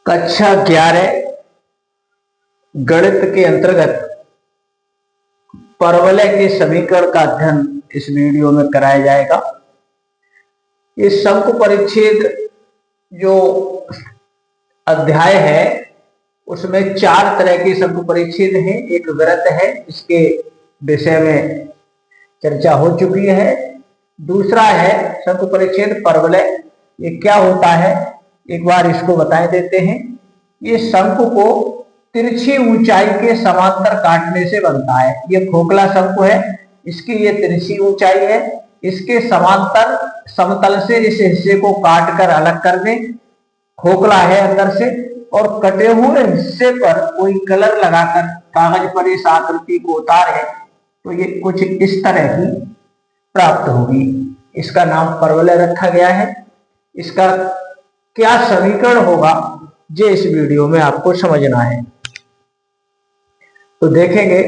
कक्षा 11 गणित के अंतर्गत परवलय के समीकरण का अध्ययन इस वीडियो में कराया जाएगा। ये शंकु परिच्छेद जो अध्याय है उसमें 4 तरह के शंकु परिच्छेद हैं। एक वृत्त है, इसके विषय में चर्चा हो चुकी है। दूसरा है शंकु परिच्छेद परवलय, ये क्या होता है एक बार इसको बताए देते हैं। ये शंकु को तिरछी ऊंचाई के समांतर काटने से बनता है। ये खोखला शंकु है, इसकी ये तिरछी ऊंचाई है, इसके समांतर समतल से इस हिस्से को काट कर अलग कर दें। खोखला है अंदर से, और कटे हुए हिस्से पर कोई कलर लगाकर कागज पर इस आकृति को उतारे तो ये कुछ इस तरह की प्राप्त होगी। इसका नाम परवलय रखा गया है। इसका क्या समीकरण होगा ये इस वीडियो में आपको समझना है, तो देखेंगे।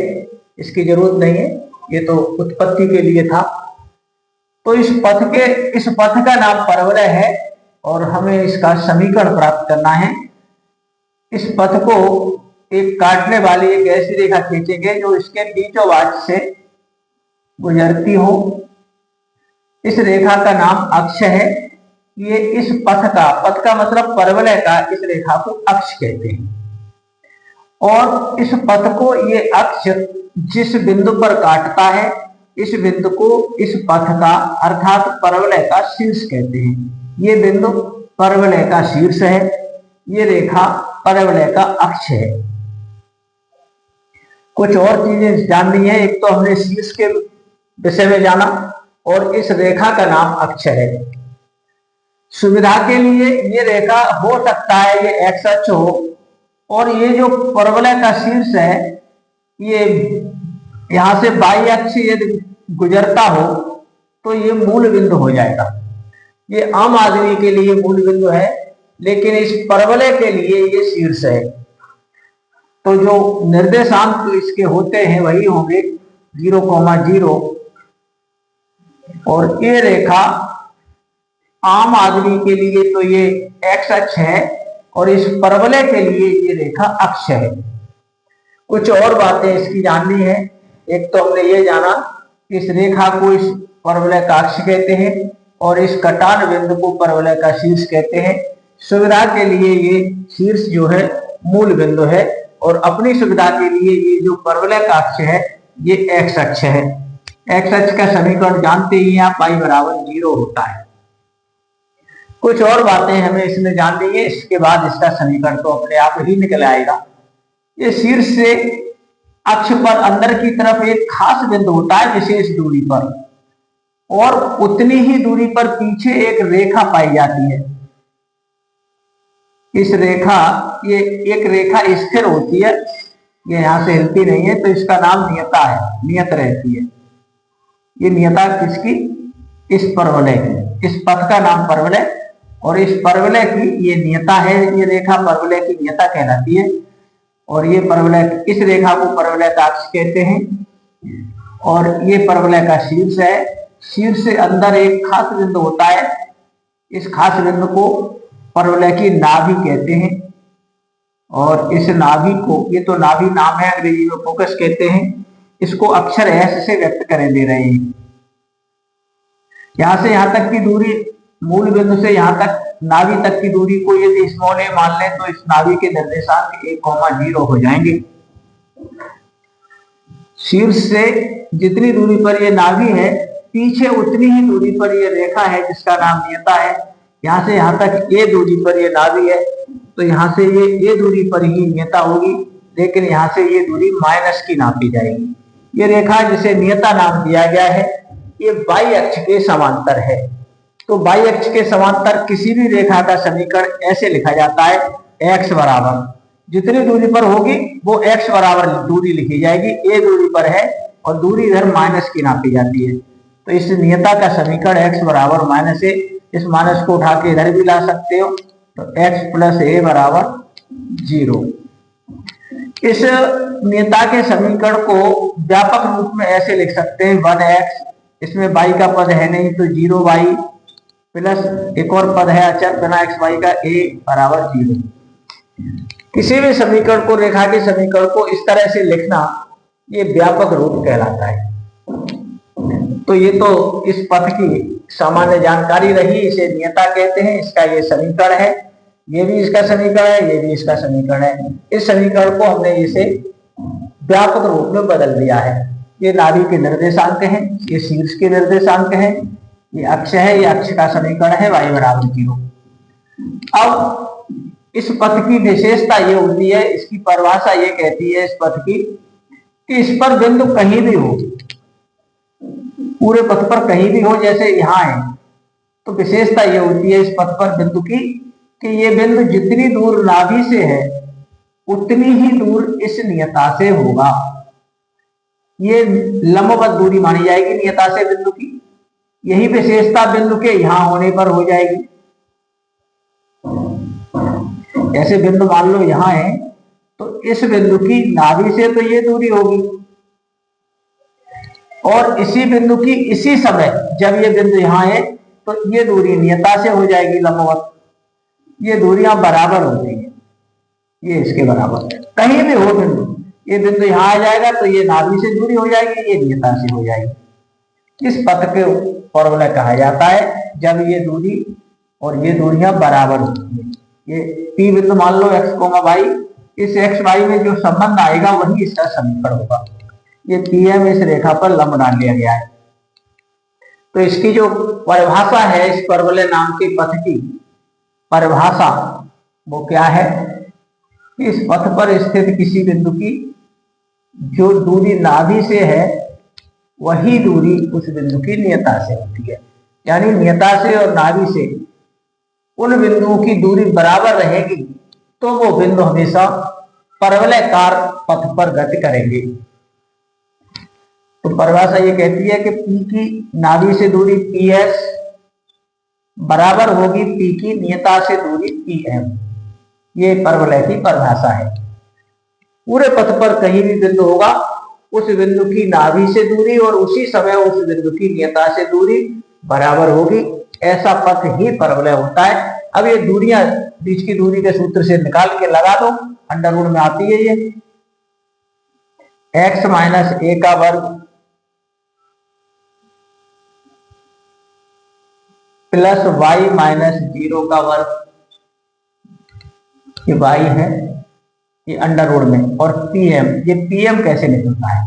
इसकी जरूरत नहीं है, ये तो उत्पत्ति के लिए था। तो इस पथ का नाम परवलय है और हमें इसका समीकरण प्राप्त करना है। इस पथ को एक काटने वाली एक ऐसी रेखा खींचेंगे जो इसके बीचों बीच से गुजरती हो। इस रेखा का नाम अक्ष है। ये इस पथ का मतलब परवलय का, इस रेखा को अक्ष कहते हैं। और इस पथ को ये अक्ष जिस बिंदु पर काटता है, इस बिंदु को इस पथ का अर्थात परवलय का शीर्ष कहते हैं। ये बिंदु परवलय का शीर्ष है, ये रेखा परवलय का अक्ष है। कुछ और चीजें जाननी है। एक तो हमने शीर्ष के विषय में जाना और इस रेखा का नाम अक्ष है। सुविधा के लिए ये रेखा हो सकता है ये एक्स अक्ष हो, और ये जो परवलय का शीर्ष है ये यहां से वाई अक्ष यदि गुजरता हो तो ये मूल बिंदु हो जाएगा। ये आम आदमी के लिए मूल बिंदु है, लेकिन इस परवलय के लिए ये शीर्ष है। तो जो निर्देशांक इसके होते हैं वही होंगे 0,0, और ये रेखा आम आदमी के लिए तो ये एक्स अक्ष है और इस परवलय के लिए ये रेखा अक्ष है। कुछ और बातें इसकी जाननी है। एक तो हमने ये जाना इस रेखा को इस परवलय का अक्ष कहते हैं और इस कटान बिंदु को परवलय का शीर्ष कहते हैं। सुविधा के लिए ये शीर्ष जो है मूल बिंदु है, और अपनी सुविधा के लिए ये जो परवलय का अक्ष है ये एक्स अक्ष है। एक्स अक्ष का समीकरण जानते ही आप पाई बराबर 0 होता है। कुछ और बातें हमें इसमें जाननी है, इसके बाद इसका समीकरण तो अपने आप ही निकल आएगा। ये शीर्ष से अक्ष पर अंदर की तरफ एक खास बिंदु होता है विशेष दूरी पर, और उतनी ही दूरी पर पीछे एक रेखा पाई जाती है। इस रेखा, ये एक रेखा स्थिर होती है, ये यहां से हिलती नहीं है, तो इसका नाम नियता है, नियत रहती है। ये नियता किसकी? इस परवलय की। इस पथ का नाम परवलय और इस परवलय की ये नियता है। ये रेखा परवलय की नियता कहलाती है, और ये परवलय, इस रेखा को परवलय का अक्ष कहते हैं, और ये परवलय का शीर्ष है। शीर्ष से अंदर एक खास बिंदु होता है, इस खास बिंदु को परवलय की नाभि कहते हैं। और इस नाभि को, ये तो नाभि नाम है, अंग्रेजी में फोकस कहते हैं। इसको अक्षर एस से व्यक्त करे दे रहे हैं। यहां से यहां तक की दूरी, मूल बिंदु से यहां तक नाभि तक की दूरी को यदि स्मॉल ए मान लें तो इस नाभि के निर्देशांक 1,0 हो जाएंगे। शीर्ष से जितनी दूरी पर ये नाभि है, पीछे उतनी ही दूरी पर ये रेखा है जिसका नाम नियता है। यहां से यहां तक ये दूरी पर ये नाभि है, तो यहां से ये दूरी पर ही नियता होगी, लेकिन यहां से ये दूरी माइनस की नापी जाएगी। ये रेखा जिसे नियता नाम दिया गया है ये वाई अक्ष के समांतर है। तो वाई अक्ष के समांतर किसी भी रेखा का समीकरण ऐसे लिखा जाता है, एक्स बराबर जितनी दूरी पर होगी वो एक्स बराबर दूरी लिखी जाएगी। ए दूरी पर है और दूरी इधर माइनस की नापी जाती है, तो इस नियता का समीकरण एक्स बराबर माइनस ए, इस माइनस को उठा के इधर भी ला सकते हो, तो एक्स प्लस ए बराबर 0। इस नियता के समीकरण को व्यापक रूप में ऐसे लिख सकते हैं 1x, इसमें y का पद है नहीं तो 0y प्लस एक और पद है अचर बिना एक्स वाई का, a बराबर 0। किसी भी समीकरण को, रेखा के समीकरण को इस तरह से लिखना, ये व्यापक रूप कहलाता है। तो ये तो इस पथ की सामान्य जानकारी रही, इसे नियता कहते हैं। इसका ये समीकरण है, ये भी इसका समीकरण है, ये भी इसका समीकरण है। इस समीकरण को हमने इसे व्यापक रूप में बदल दिया है। ये नाभि के निर्देशांक हैं, ये शीर्ष के निर्देशांक हैं, ये अक्ष है, ये अक्ष का समीकरण है y बराबर 0। अब इस पथ की विशेषता ये होती है, इसकी परिभाषा ये कहती है इस पथ की कि इस पर बिंदु कहीं भी हो, पूरे पथ पर कहीं भी हो, जैसे यहाँ है, तो विशेषता ये होती है इस पथ पर बिंदु की कि ये बिंदु जितनी दूर नाभि से है उतनी ही दूर इस नियता से होगा। ये लंबवत दूरी मानी जाएगी नियता से बिंदु की। यही विशेषता बिंदु के यहां होने पर हो जाएगी। ऐसे बिंदु मान लो यहां है, तो इस बिंदु की नाभि से तो ये दूरी होगी, और इसी बिंदु की इसी समय जब ये बिंदु यहां है तो ये दूरी नियता से हो जाएगी लंबवत। ये दूरियां बराबर हो जाएंगी, ये इसके बराबर। कहीं भी हो बिंदु, ये बिंदु यहां आ जाएगा तो ये नाभि से दूरी हो जाएगी, ये नियता से हो जाएगी। इस पथ के फॉर्मूला कहा जाता है जब ये दूरी और ये दूरियां बराबर होती है। ये P बिंदु मान लो x, y, इस x y में जो संबंध आएगा वही इसका समीकरण होगा। ये PM इस रेखा पर लंब डाल लिया गया है। तो इसकी जो परिभाषा है, इस परवलय नाम के पथ की परिभाषा वो क्या है? इस पथ पर स्थित किसी बिंदु की जो दूरी नाभि से है वही दूरी उस बिंदु की नियता से होती है। यानी नियता से और नाभि से उन बिंदुओं की दूरी बराबर रहेगी तो वो बिंदु हमेशा परवलयकार पथ पर गति करेंगे। तो परिभाषा ये कहती है कि P की नाभि से दूरी PS बराबर होगी P की नियता से दूरी PM। ये परवलय की परिभाषा है। पूरे पथ पर कहीं भी बिंदु होगा, उस बिंदु की नाभि से दूरी और उसी समय उस बिंदु की नियता से दूरी बराबर होगी। ऐसा पथ ही परवलय होता है। अब ये दूरियां बीच की दूरी के सूत्र से निकाल के लगा दो, अंडर रूट में आती है ये x माइनस a का वर्ग प्लस y माइनस 0 का वर्ग, ये y है, ये अंडर रूट में, और PM, ये PM कैसे निकलता है?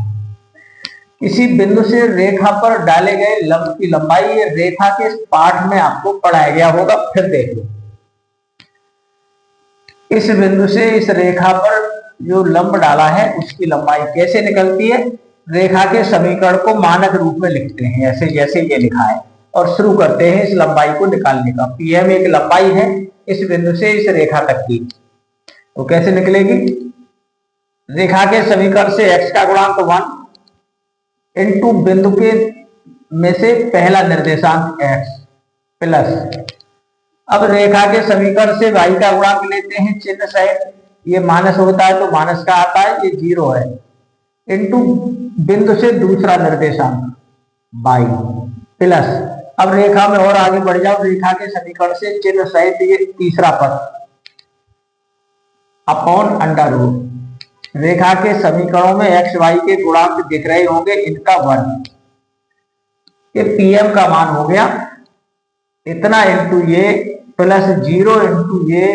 किसी बिंदु से रेखा पर डाले गए लंब की लंबाई, ये रेखा के पाठ में आपको पढ़ाया गया होगा, फिर देख लो। इस बिंदु से इस रेखा पर जो लंब डाला है उसकी लंबाई कैसे निकलती है? रेखा के समीकरण को मानक रूप में लिखते हैं, ऐसे जैसे ये लिखा है, और शुरू करते हैं इस लंबाई को निकालने का। PM एक लंबाई है इस बिंदु से इस रेखा तक की, तो कैसे निकलेगी? रेखा के समीकरण से x का गुणांक 1 इंटू बिंदु के में से पहला निर्देशांक x प्लस, अब रेखा के समीकरण से y का गुणांक लेते हैं चिन्ह सहित, ये माइनस होता है तो माइनस का आता है, ये 0 है, इंटू बिंदु से दूसरा निर्देशांक y प्लस, अब रेखा में और आगे बढ़ जाओ, रेखा के समीकरण से चिन्ह सहित ये तीसरा पद अपॉन अंडर रूट। रेखा के समीकरणों में x y के गुणांक दिख रहे होंगे, इनका वर्ग, ये PM का मान हो गया इतना, इंटू ये प्लस 0 इंटू ये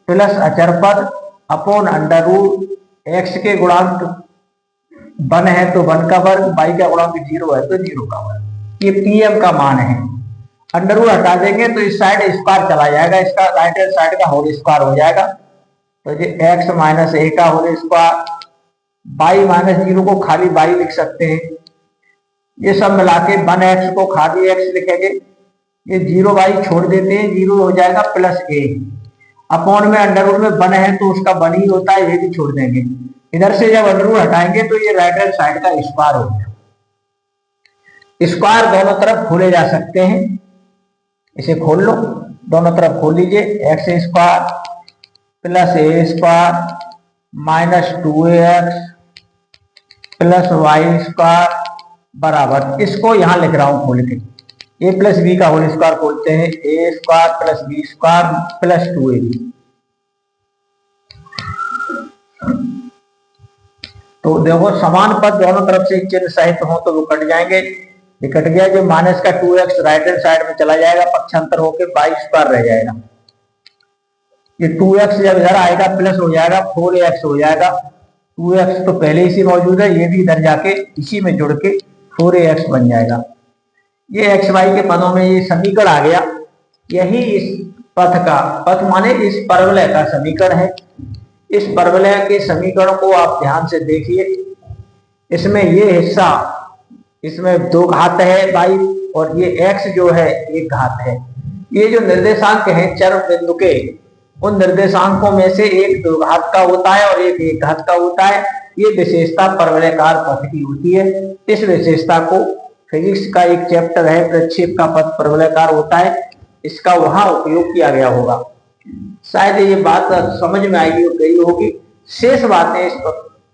प्लस अचर पद अपॉन अंडर रूट। x के गुणांक 1 है तो 1 का वर्ग, y का गुणांक 0 है तो 0 का वर्ग, ये PM का मान है। अंडर रूट हटा देंगे तो इस साइड स्क्वायर चला जाएगा, इसका राइट हैंड साइड का होल स्क्वायर हो जाएगा, तो ये x माइनस a का होल स्क्वायर, y माइनस 0 को खाली y लिख सकते हैं, ये सब मिला के 1x को खाली x लिखेंगे, ये 0y छोड़ देते हैं, 0 हो जाएगा प्लस a अपॉन में अंडर रूट में 1 है तो उसका 1 ही होता है, ये भी छोड़ देंगे। इधर से जब अंडर रूट हटाएंगे तो ये राइट हैंड साइड का स्क्वायर हो गया। स्क्वायर दोनों तरफ खोले जा सकते हैं, इसे खोल लो, दोनों तरफ खोल लीजिए, x square plus a square minus 2ax plus y square बराबर, इसको यहां लिख रहा हूं खोल के, a प्लस बी का होल स्क्वायर खोलते हैं, a square plus b square plus 2ab तो देखो समान पद दोनों तरफ से चिन्ह सहित हो तो वो कट जाएंगे। ये कट गया, जो माइनस का 2x राइट हैंड साइड में चला जाएगा, पक्षांतर होके 22 रह जाएगा। ये 2x जब इधर आएगा प्लस हो जाएगा 4x हो जाएगा। 2x तो पहले इसी मौजूद है, ये भी इधर जाके इसी में जुड़ के 4ax बन जाएगा। ये एक्स वाई के पदों में ये समीकरण आ गया। यही इस पथ माने इस परवलय का समीकरण है। इस परवलय के समीकरण को आप ध्यान से देखिए। इसमें ये हिस्सा, इसमें 2 घात है बाई, और ये x जो है 1 घात है। ये जो निर्देशांक है चर बिंदु के, उन निर्देशांकों में से एक 2 घात का होता है और एक 1 घात का होता है। ये विशेषता परवलयकार पथ की होती है। इस विशेषता को फिजिक्स का एक चैप्टर है प्रक्षेप का पथ परवलयकार होता है, इसका वहां उपयोग किया गया होगा। शायद ये बात समझ में आई गई होगी। शेष बातें इस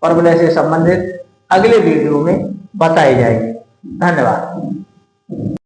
परवलय से संबंधित अगले वीडियो में बताई जाएगी। धन्यवाद।